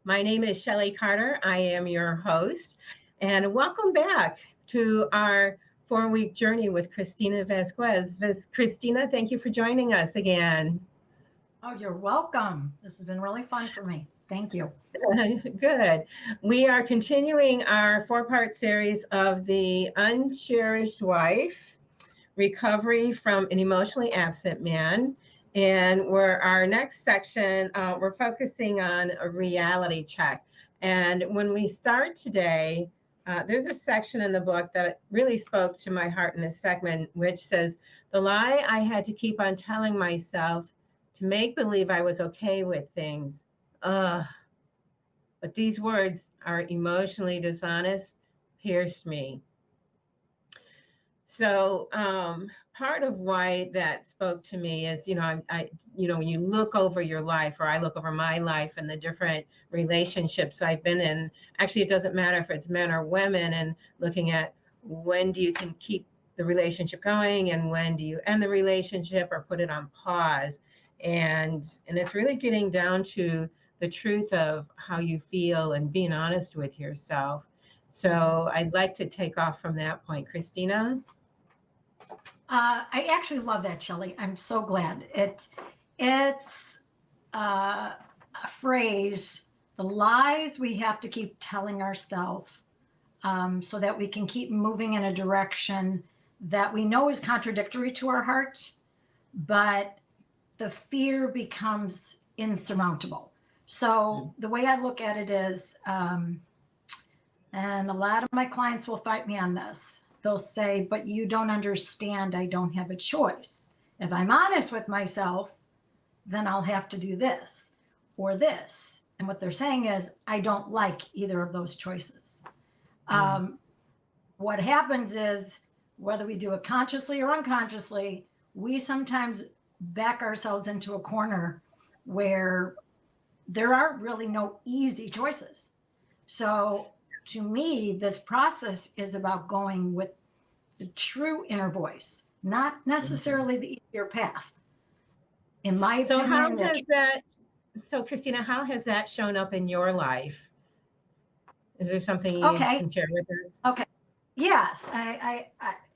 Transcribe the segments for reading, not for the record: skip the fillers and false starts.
My name is Shellie Carter. I am your host, and welcome back to our 4-week journey with Christina Vazquez. Christina, thank you for joining us again. Oh, you're welcome. This has been really fun for me. Thank you. Good. We are continuing our 4-part series of the Uncherished Wife, Recovery from an Emotionally Absent Man. And our next section, we're focusing on a reality check. And when we start today, there's a section in the book that really spoke to my heart in this segment, which says, the lie I had to keep on telling myself to make believe I was okay with things. Ugh. But these words are emotionally dishonest, pierced me. So part of why that spoke to me is, when you look over your life, or I look over my life and the different relationships I've been in. Actually, it doesn't matter if it's men or women, and looking at when do you can keep the relationship going and when do you end the relationship or put it on pause. And it's really getting down to the truth of how you feel and being honest with yourself. So I'd like to take off from that point. Christina? I actually love that, Shellie. I'm so glad. It's a phrase, the lies we have to keep telling ourselves so that we can keep moving in a direction that we know is contradictory to our heart, but the fear becomes insurmountable. So the way I look at it is, and a lot of my clients will fight me on this. They'll say, but you don't understand. I don't have a choice. If I'm honest with myself, then I'll have to do this or this. And what they're saying is, I don't like either of those choices. What happens is, whether we do it consciously or unconsciously, we sometimes back ourselves into a corner where there are really no easy choices. So to me, this process is about going with the true inner voice, not necessarily the easier path. In my So opinion, so Christina, how has that shown up in your life? Is there something you okay, can share with us? okay. Yes, I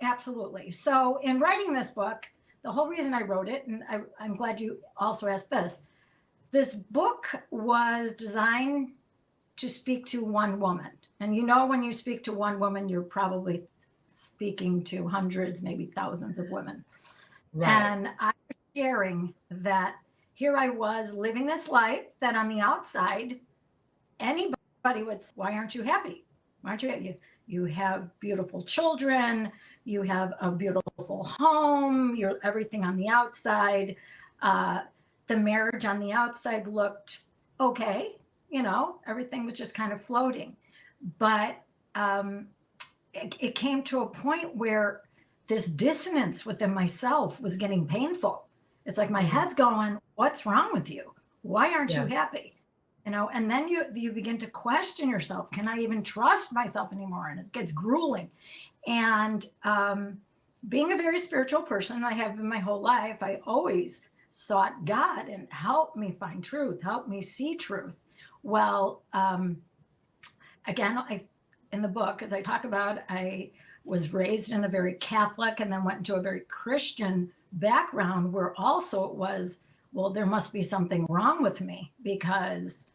absolutely. So in writing this book, the whole reason I wrote it, and I'm glad you also asked this book was designed to speak to one woman. And when you speak to one woman, you're probably speaking to hundreds, maybe thousands of women. Right. And I was sharing that here I was living this life that on the outside, anybody would say, why aren't you happy? Why aren't you happy? You have beautiful children, you have a beautiful home, you're everything on the outside. The marriage on the outside looked okay, everything was just kind of floating. But it came to a point where this dissonance within myself was getting painful. It's like my head's going, what's wrong with you? Why aren't you happy? And then you begin to question yourself. Can I even trust myself anymore? And it gets grueling. And being a very spiritual person, I have been my whole life, I always sought God and help me find truth, help me see truth. Well, again, in the book, as I talk about, I was raised in a very Catholic and then went into a very Christian background where also it was, well, there must be something wrong with me because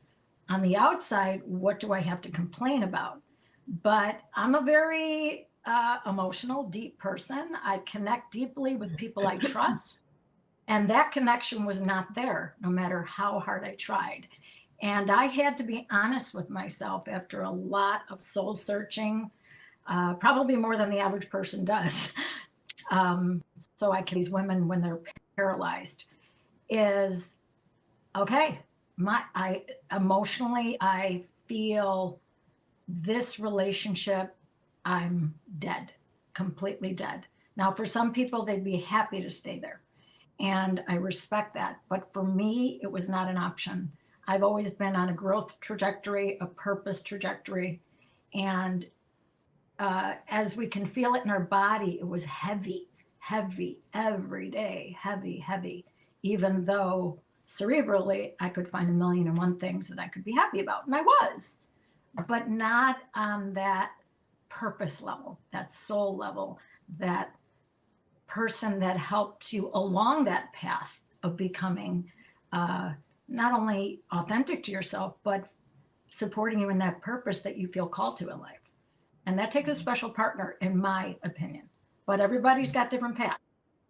on the outside, what do I have to complain about? But I'm a very emotional, deep person. I connect deeply with people I trust. And that connection was not there, no matter how hard I tried. And I had to be honest with myself after a lot of soul searching, probably more than the average person does. So I can these women when they're paralyzed is okay. I emotionally, I feel this relationship, I'm dead, completely dead. Now, for some people, they'd be happy to stay there. And I respect that. But for me, it was not an option. I've always been on a growth trajectory, a purpose trajectory. And as we can feel it in our body, it was heavy, heavy every day, heavy, heavy, even though cerebrally, I could find 1,000,001 things that I could be happy about. And I was, but not on that purpose level, that soul level, that person that helps you along that path of becoming not only authentic to yourself, but supporting you in that purpose that you feel called to in life. And that takes a special partner, in my opinion. But everybody's got different paths.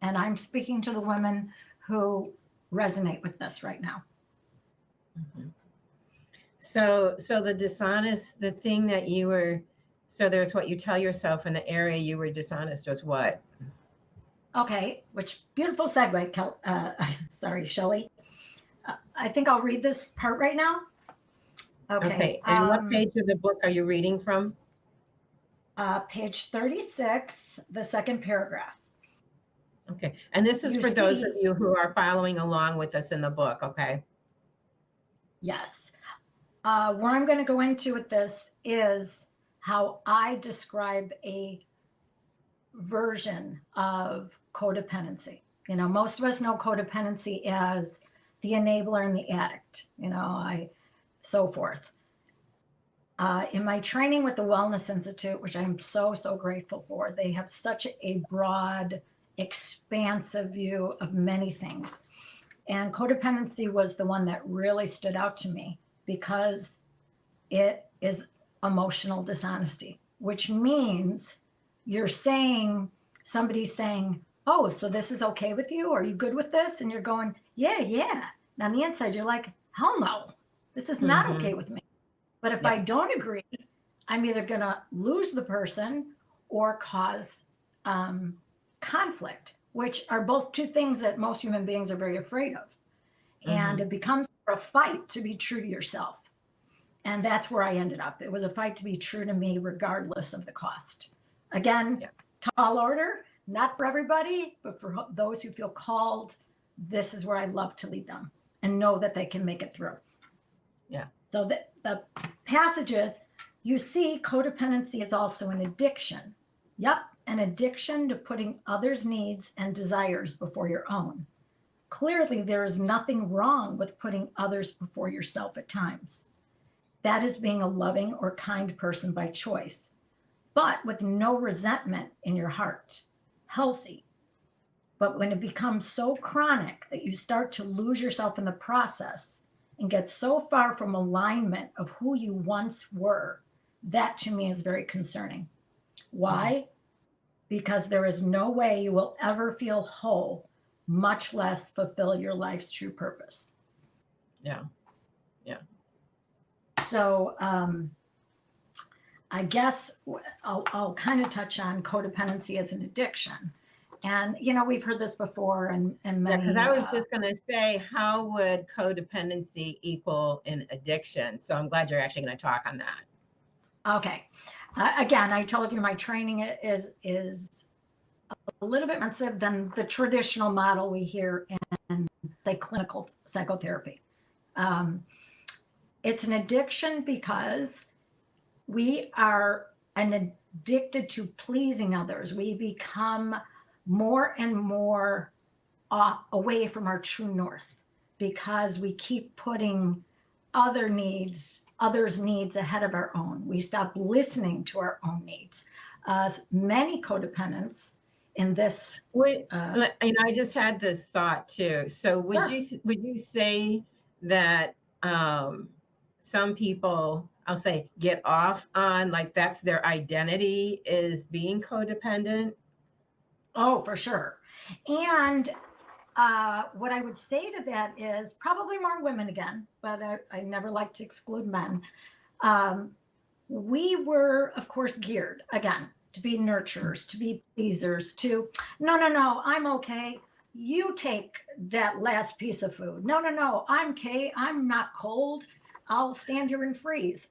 And I'm speaking to the women who resonate with this right now. So the dishonest, the thing that you were, so there's what you tell yourself in the area you were dishonest was what? Okay, which beautiful segue, sorry, Shellie. I think I'll read this part right now. Okay. And what page of the book are you reading from? Page 36, the second paragraph. Okay. And this is for those of you who are following along with us in the book, okay? Yes. What I'm going to go into with this is how I describe a version of codependency. You know, most of us know codependency as the enabler and the addict, you know, so forth. In my training with the Wellness Institute, which I'm so grateful for, they have such a broad, expansive view of many things. And codependency was the one that really stood out to me because it is emotional dishonesty, which means you're saying, somebody's saying, oh, so this is okay with you? Are you good with this? And you're going, yeah. And on the inside, you're like, hell no, this is not okay with me. But if I don't agree, I'm either going to lose the person or cause conflict, which are both two things that most human beings are very afraid of. And it becomes a fight to be true to yourself. And that's where I ended up. It was a fight to be true to me, regardless of the cost. Again, tall order, not for everybody, but for those who feel called, this is where I love to lead them and know that they can make it through. Yeah. So the passages, you see, codependency is also an addiction. Yep, an addiction to putting others' needs and desires before your own. Clearly, there is nothing wrong with putting others before yourself at times. That is being a loving or kind person by choice, but with no resentment in your heart. Healthy. But when it becomes so chronic that you start to lose yourself in the process and get so far from alignment of who you once were, that to me is very concerning. Why? Because there is no way you will ever feel whole, much less fulfill your life's true purpose. Yeah. So I guess I'll kind of touch on codependency as an addiction. And, you know, we've heard this before and many. Because I was just going to say, how would codependency equal an addiction? So I'm glad you're actually going to talk on that. Okay. Again, I told you my training is a little bit more expensive than the traditional model we hear in, say, clinical psychotherapy. It's an addiction because we are addicted to pleasing others. We become more and more away from our true north because we keep putting others' needs ahead of our own. We stop listening to our own needs. Many codependents in this. I just had this thought too. So would you say that some people, I'll say, get off on, like, that's their identity, is being codependent? Oh, for sure. And what I would say to that is probably more women again, but I never like to exclude men. We were, of course, geared, again, to be nurturers, to be pleasers, to, no, I'm okay. You take that last piece of food. No, I'm okay. I'm not cold. I'll stand here and freeze.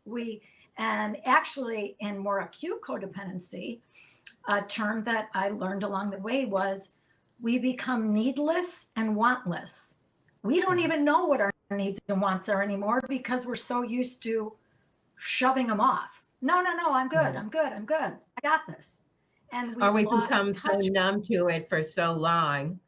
And actually, in more acute codependency, a term that I learned along the way was we become needless and wantless. We don't even know what our needs and wants are anymore because we're so used to shoving them off. No, I'm good. I got this. And we've become so numb to it for so long.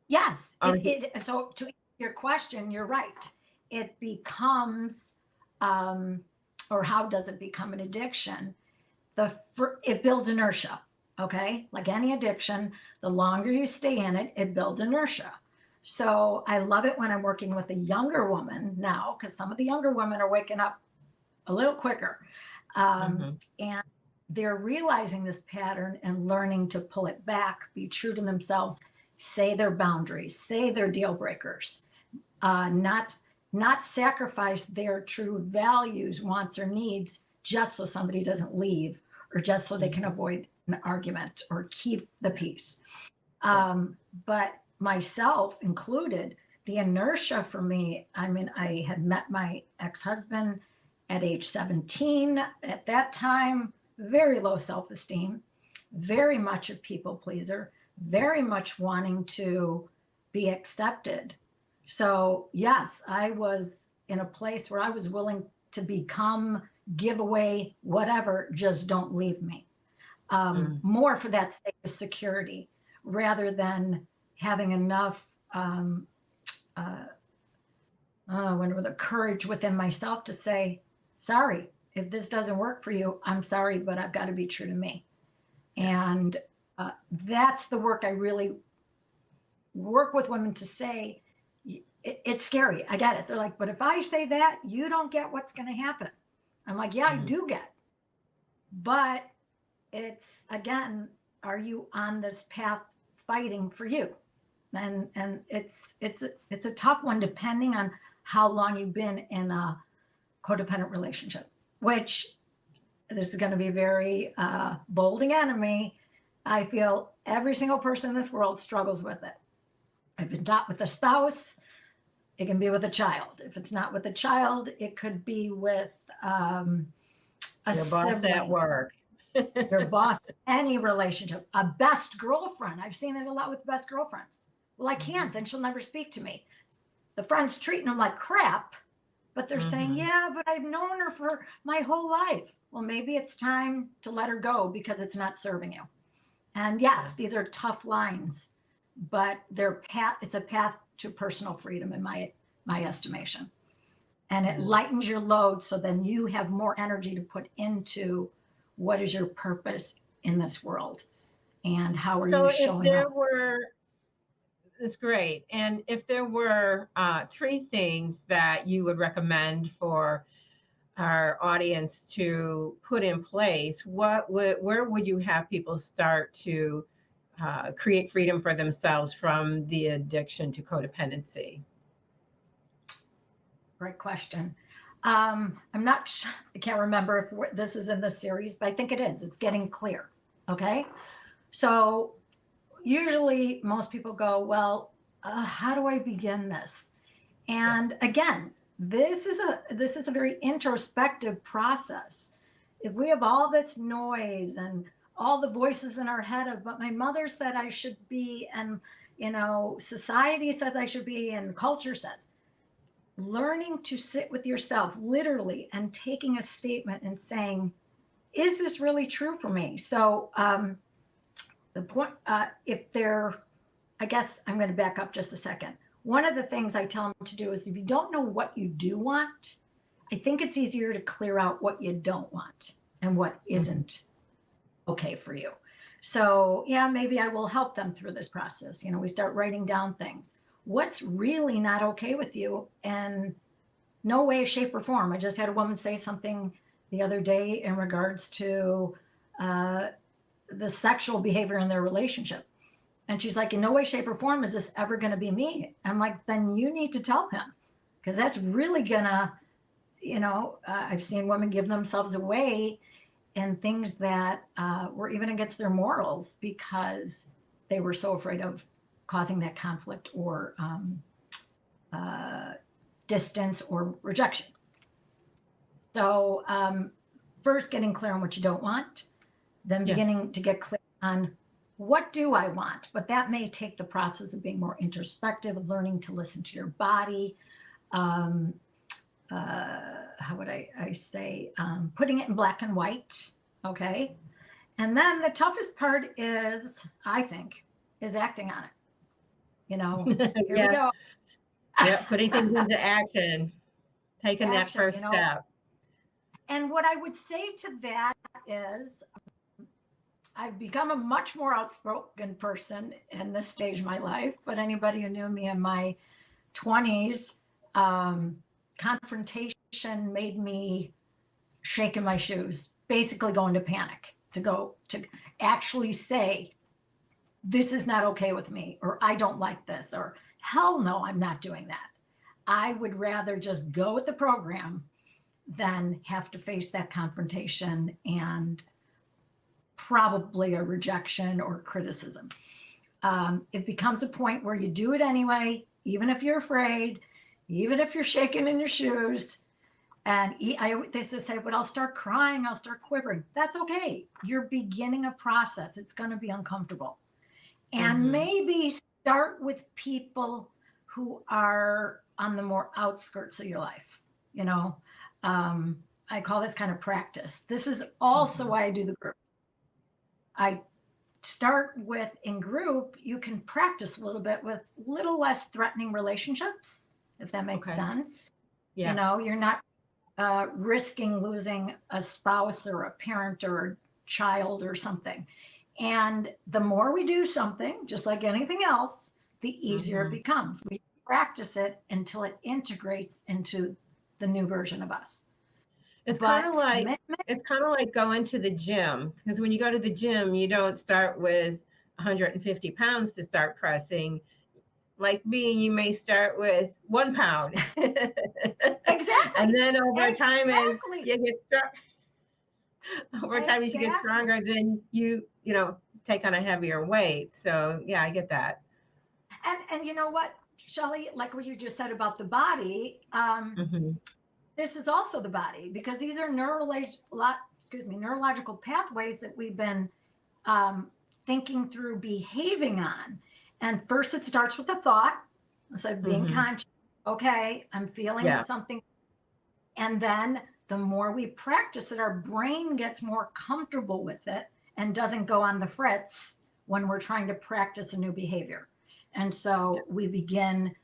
Yes. Or So to answer your question, you're right. It becomes, or how does it become an addiction? It builds inertia. Okay. Like any addiction, the longer you stay in it, it builds inertia. So I love it when I'm working with a younger woman now, because some of the younger women are waking up a little quicker. And they're realizing this pattern and learning to pull it back, be true to themselves, say their boundaries, say their deal breakers, not sacrifice their true values, wants, or needs just so somebody doesn't leave, or just so they can avoid an argument or keep the peace. But myself included, the inertia for me, I mean, I had met my ex-husband at age 17. At that time, very low self-esteem, very much a people pleaser, very much wanting to be accepted. So yes, I was in a place where I was willing to become, give away, whatever, just don't leave me. More for that sake of security rather than having enough the courage within myself to say, sorry, if this doesn't work for you, I'm sorry, but I've got to be true to me. And that's the work I really work with women to say. It's scary. I get it. They're like, but if I say that, you don't get what's going to happen. I'm like, yeah, I do get. But it's, again, are you on this path fighting for you? And it's a tough one depending on how long you've been in a codependent relationship, which this is going to be very bold again of me. I feel every single person in this world struggles with it. If it's not with a spouse, it can be with a child. If it's not with a child, it could be with a your boss sibling, at work, your boss, any relationship, a best girlfriend. I've seen it a lot with best girlfriends. Well, I can't, then she'll never speak to me. The friend's treating them like crap, but they're saying, yeah, but I've known her for my whole life. Well, maybe it's time to let her go because it's not serving you. And yes, these are tough lines, but it's a path to personal freedom in my estimation. And it lightens your load so then you have more energy to put into what is your purpose in this world and how are you showing up. It's great. And if there were 3 things that you would recommend for our audience to put in place, where would you have people start to create freedom for themselves from the addiction to codependency? Great question. I'm not sure, I can't remember if this is in the series, but I think it is. It's getting clear. Okay. So usually most people go, well, how do I begin this? And again, this is a very introspective process. If we have all this noise and all the voices in our head of, but my mother said I should be, and society says I should be, and culture says, learning to sit with yourself literally and taking a statement and saying, is this really true for me? So the point, I guess I'm going to back up just a second. One of the things I tell them to do is if you don't know what you do want, I think it's easier to clear out what you don't want and what isn't okay for you. So yeah, maybe I will help them through this process. We start writing down things. What's really not okay with you, and no way, shape, or form. I just had a woman say something the other day in regards to the sexual behavior in their relationship. And she's like, in no way, shape, or form is this ever going to be me. I'm like, then you need to tell him, because that's really gonna, I've seen women give themselves away in things that were even against their morals because they were so afraid of causing that conflict or distance or rejection. So first getting clear on what you don't want, then beginning to get clear on what do I want? But that may take the process of being more introspective, learning to listen to your body. How would I say, putting it in black and white. Okay. And then the toughest part is, I think, is acting on it. Here we Yeah. go. Yeah. Putting things into action, taking that Action, first step. And what I would say to that is I've become a much more outspoken person in this stage of my life, but anybody who knew me in my 20s, confrontation made me shake in my shoes, basically go into panic, to actually say, this is not okay with me, or I don't like this, or hell no, I'm not doing that. I would rather just go with the program than have to face that confrontation and probably a rejection or criticism. It becomes a point where you do it anyway, even if you're afraid, even if you're shaking in your shoes. And they say, but I'll start crying, I'll start quivering. That's okay. You're beginning a process. It's going to be uncomfortable. And maybe start with people who are on the more outskirts of your life. I call this kind of practice. This is also why I do the group. I start with, in group, you can practice a little bit with little less threatening relationships, if that makes sense. Yeah. You're not risking losing a spouse or a parent or a child or something. And the more we do something, just like anything else, the easier it becomes. We practice it until it integrates into the new version of us. It's kind of like going to the gym, because when you go to the gym, you don't start with 150 pounds to start pressing. Like me, you may start with 1 pound. Exactly. And then over time, as you get strong, as you get stronger, then you take on a heavier weight. So yeah, I get that. And you know what, Shellie, like what you just said about the body, this is also the body, because these are neurological pathways that we've been thinking through behaving on. And first it starts with a thought. So being conscious, okay, I'm feeling something. And then the more we practice it, our brain gets more comfortable with it and doesn't go on the fritz when we're trying to practice a new behavior. And so we begin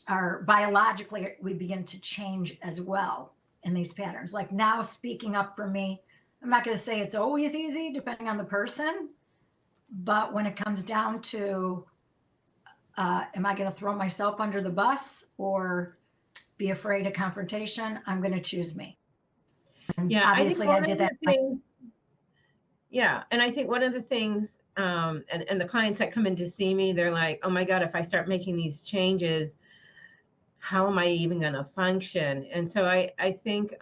biologically, we begin to change as well in these patterns. Like now, speaking up for me, I'm not going to say it's always easy depending on the person, but when it comes down to, am I going to throw myself under the bus or be afraid of confrontation? I'm going to choose me. And obviously I did that. And I think one of the things, and the clients that come in to see me, they're like, oh my God, if I start making these changes, how am I even going to function? And so I think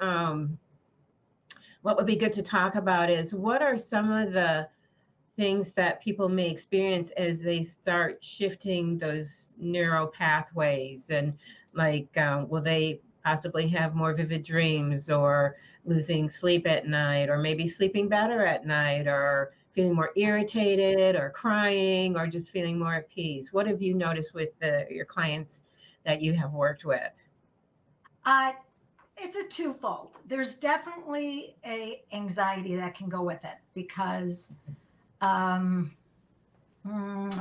what would be good to talk about is, what are some of the things that people may experience as they start shifting those neural pathways? And like, will they possibly have more vivid dreams, or losing sleep at night, or maybe sleeping better at night, or feeling more irritated, or crying, or just feeling more at peace? What have you noticed with your clients that you have worked with? It's a twofold. There's definitely a anxiety that can go with it, because I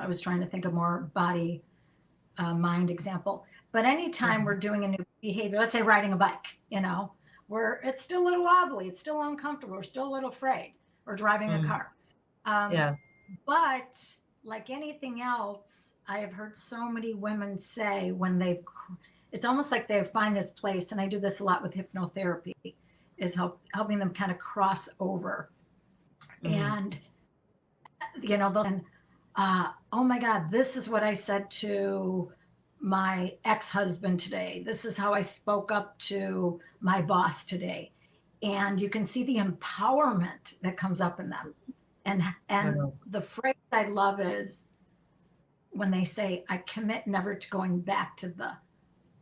was trying to think of more body mind example. But anytime we're doing a new behavior, let's say riding a bike, where it's still a little wobbly, it's still uncomfortable, we're still a little afraid, or driving a car. But like anything else, I have heard so many women say when it's almost like they find this place, and I do this a lot with hypnotherapy, is helping them kind of cross over. And, oh my God, this is what I said to my ex-husband today. This is how I spoke up to my boss today. And you can see the empowerment that comes up in them. And the phrase I love is when they say, I commit never to going back to the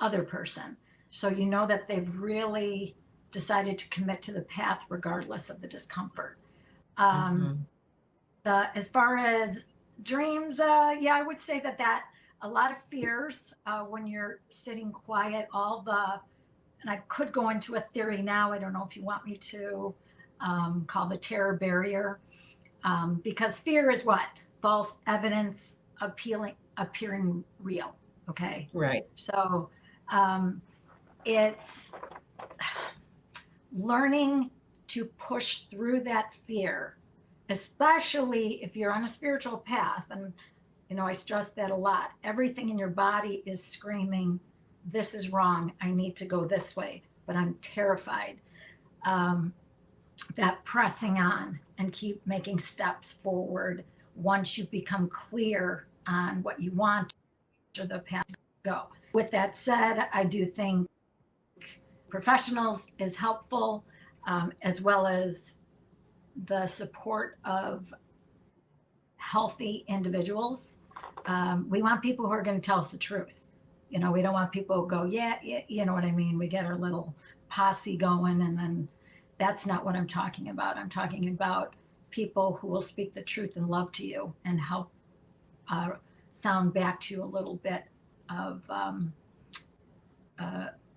other person. So you know that they've really decided to commit to the path regardless of the discomfort. As far as dreams, I would say that a lot of fears when you're sitting quiet, and I could go into a theory now, I don't know if you want me to, called the terror barrier, because fear is what? False evidence appearing real. Okay. Right. So it's learning to push through that fear, especially if you're on a spiritual path. And, you know, I stress that a lot. Everything in your body is screaming, this is wrong. I need to go this way, but I'm terrified. That pressing on and keep making steps forward once you become clear on what you want or the path to go. With that said, I do think professionals is helpful, as well as the support of healthy individuals. We want people who are going to tell us the truth. You know, we don't want people who go, yeah, you know what I mean? We get our little posse going, and then that's not what I'm talking about. I'm talking about people who will speak the truth and love to you and help sound back to you a little bit of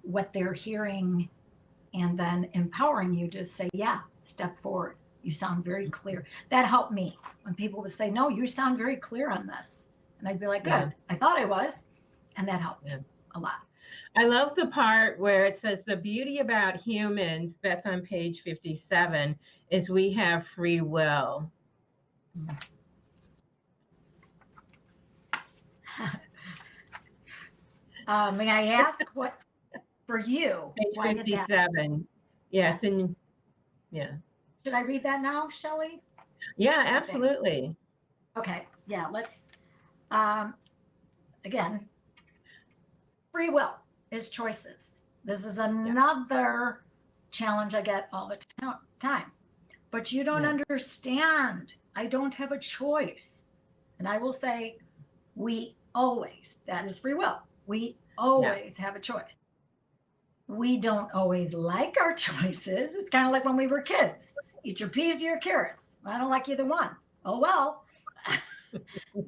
what they're hearing, and then empowering you to say, yeah, step forward. You sound very clear. That helped me when people would say, no, you sound very clear on this. And I'd be like, good, Yeah. I thought I was. And that helped a lot. I love the part where it says the beauty about humans, that's on page 57, is we have free will. May I ask what, for you, Page why did that? 57. Yeah, Yes. it's in, yeah. Should I read that now, Shellie? Yeah, absolutely. Okay, yeah, let's, again, free will is choices. This is another challenge I get all the time. But you don't understand. I don't have a choice. And I will say, we always, that is free will. We always have a choice. We don't always like our choices. It's kind of like when we were kids. Eat your peas or your carrots. I don't like either one. Oh, well.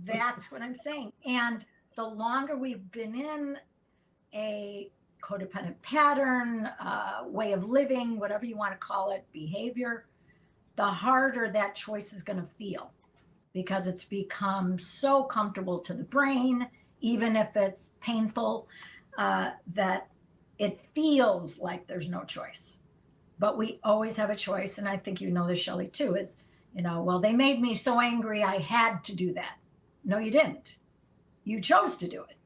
That's what I'm saying. And the longer we've been in a codependent pattern, way of living, whatever you want to call it, behavior, the harder that choice is going to feel, because it's become so comfortable to the brain, even if it's painful, that it feels like there's no choice. But we always have a choice. And I think you know this, Shellie, too, is, you know, well, they made me so angry, I had to do that. No, you didn't. You chose to do it.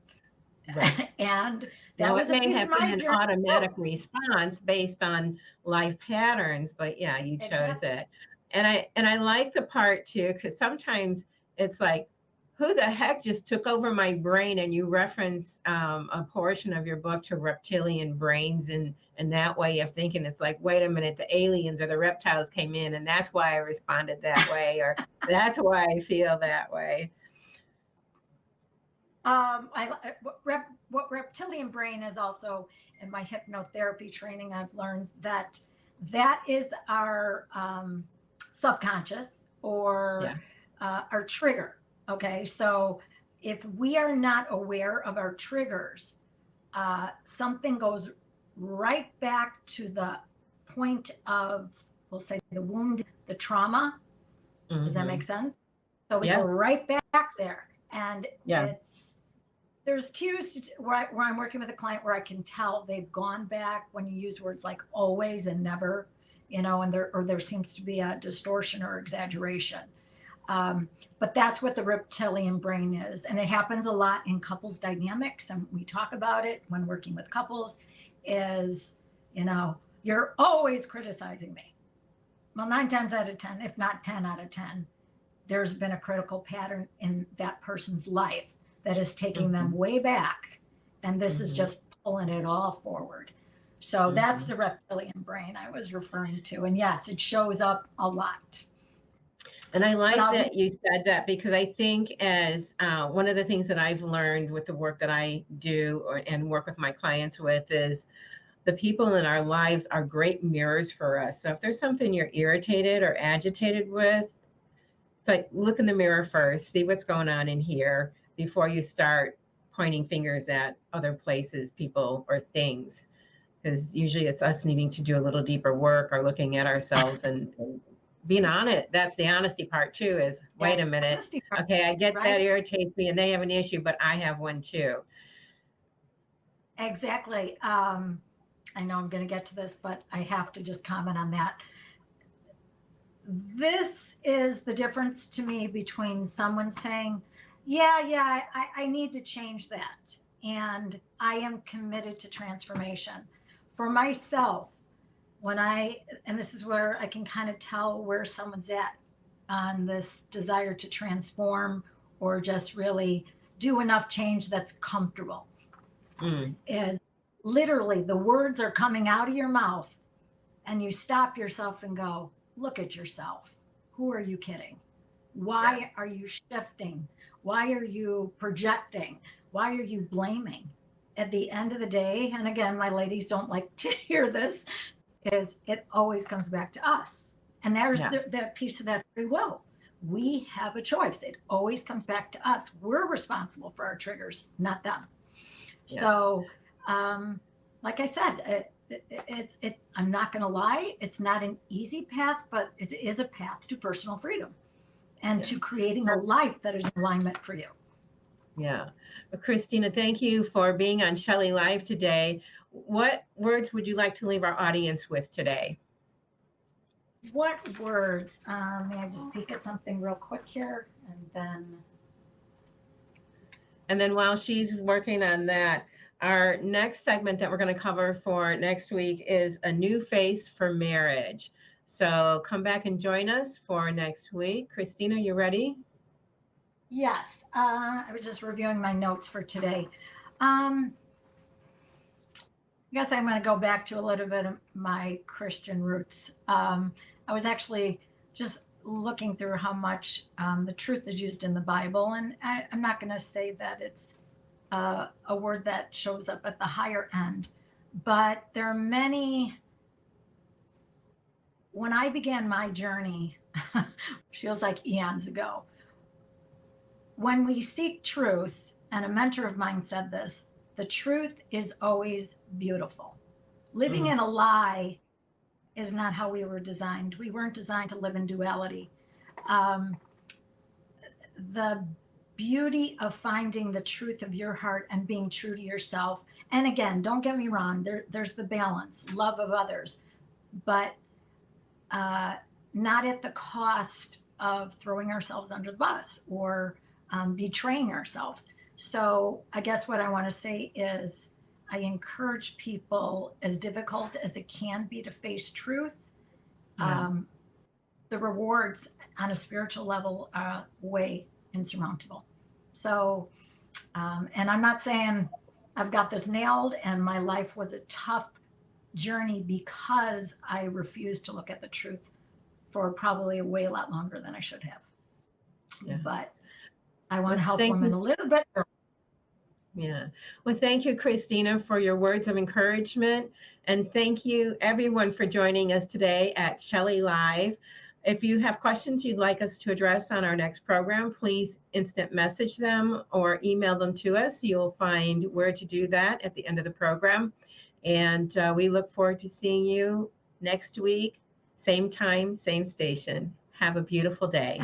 Right. And that was it may have been an automatic response based on life patterns, but yeah, you chose it. And I like the part too, because sometimes it's like, who the heck just took over my brain? And you reference a portion of your book to reptilian brains, and that way of thinking. It's like, wait a minute, the aliens or the reptiles came in, and that's why I responded that way, or that's why I feel that way. What reptilian brain is also in my hypnotherapy training, I've learned that is our subconscious, or our trigger. Okay, so if we are not aware of our triggers, something goes right back to the point of, we'll say, the wound, the trauma. Mm-hmm. Does that make sense? So we go right back there, and there's cues where I'm working with a client where I can tell they've gone back when you use words like always and never, you know, and there seems to be a distortion or exaggeration. But that's what the reptilian brain is. And it happens a lot in couples dynamics. And we talk about it when working with couples is, you know, you're always criticizing me. Well, 9 times out of 10, if not 10 out of 10, there's been a critical pattern in that person's life that is taking them way back. And this is just pulling it all forward. So that's the reptilian brain I was referring to. And yes, it shows up a lot. And I like that you said that, because I think as one of the things that I've learned with the work that I do and work with my clients with is the people in our lives are great mirrors for us. So if there's something you're irritated or agitated with, it's like, look in the mirror first, see what's going on in here before you start pointing fingers at other places, people, or things. Because usually it's us needing to do a little deeper work or looking at ourselves and being on it. That's the honesty part too, is wait a minute. Honesty part, Okay, I get right? that irritates me and they have an issue, but I have one too. Exactly. I know I'm going to get to this, but I have to just comment on that. This is the difference to me between someone saying, yeah, I need to change that. And I am committed to transformation. For myself, and this is where I can kind of tell where someone's at on this desire to transform or just really do enough change that's comfortable, is literally the words are coming out of your mouth and you stop yourself and go, look at yourself. Who are you kidding? Why are you shifting? Why are you projecting? Why are you blaming? At the end of the day, and again, my ladies don't like to hear this, is it always comes back to us. And there's that piece of that free will. We have a choice. It always comes back to us. We're responsible for our triggers, not them. Yeah. So, like I said, I'm not going to lie. It's not an easy path, but it is a path to personal freedom and to creating a life that is in alignment for you. Yeah. Well, Christina, thank you for being on Shellie Live today. What words would you like to leave our audience with today? What words? May I just peek at something real quick here? And then while she's working on that, our next segment that we're going to cover for next week is a new face for marriage. So come back and join us for next week. Christina, you ready? Yes. I was just reviewing my notes for today. I guess I'm going to go back to a little bit of my Christian roots. I was actually just looking through how much the truth is used in the Bible. And I'm not going to say that it's a word that shows up at the higher end, but there are many. When I began my journey, feels like eons ago, when we seek truth, and a mentor of mine said this, the truth is always beautiful. Living in a lie is not how we were designed. We weren't designed to live in duality. The beauty of finding the truth of your heart and being true to yourself. And again, don't get me wrong, there's the balance, love of others, but not at the cost of throwing ourselves under the bus or betraying ourselves. So I guess what I want to say is I encourage people, as difficult as it can be to face truth, the rewards on a spiritual level are way insurmountable. So, and I'm not saying I've got this nailed and my life was a tough journey because I refused to look at the truth for probably way a lot longer than I should have. Yeah. But I want to help women a little bit. Yeah. Well, thank you, Christina, for your words of encouragement. And thank you, everyone, for joining us today at Shellie Live. If you have questions you'd like us to address on our next program, please instant message them or email them to us. You'll find where to do that at the end of the program. And we look forward to seeing you next week, same time, same station. Have a beautiful day.